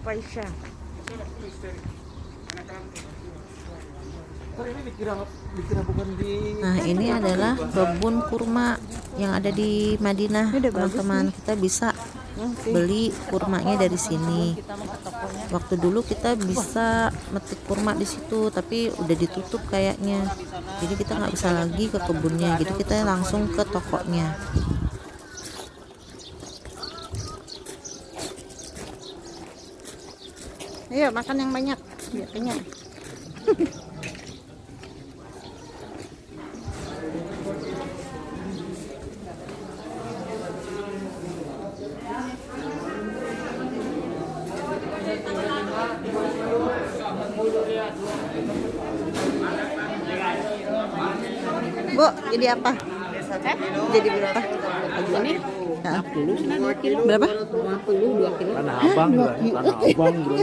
Paisya. Nah, ini adalah kebun kurma yang ada di Madinah. Teman-teman, kita bisa beli kurmanya dari sini. Waktu dulu kita bisa metik kurma di situ, tapi udah ditutup kayaknya. Jadi kita nggak bisa lagi ke kebunnya. Jadi kita langsung ke tokonya. Ayo makan yang banyak, biar kenyang. Bu, jadi apa? Jadi berapa? Ini Nah, 50 sana 2 kilo. berapa? 50 2 kilo. Tanah Abang, tanah Abang bro.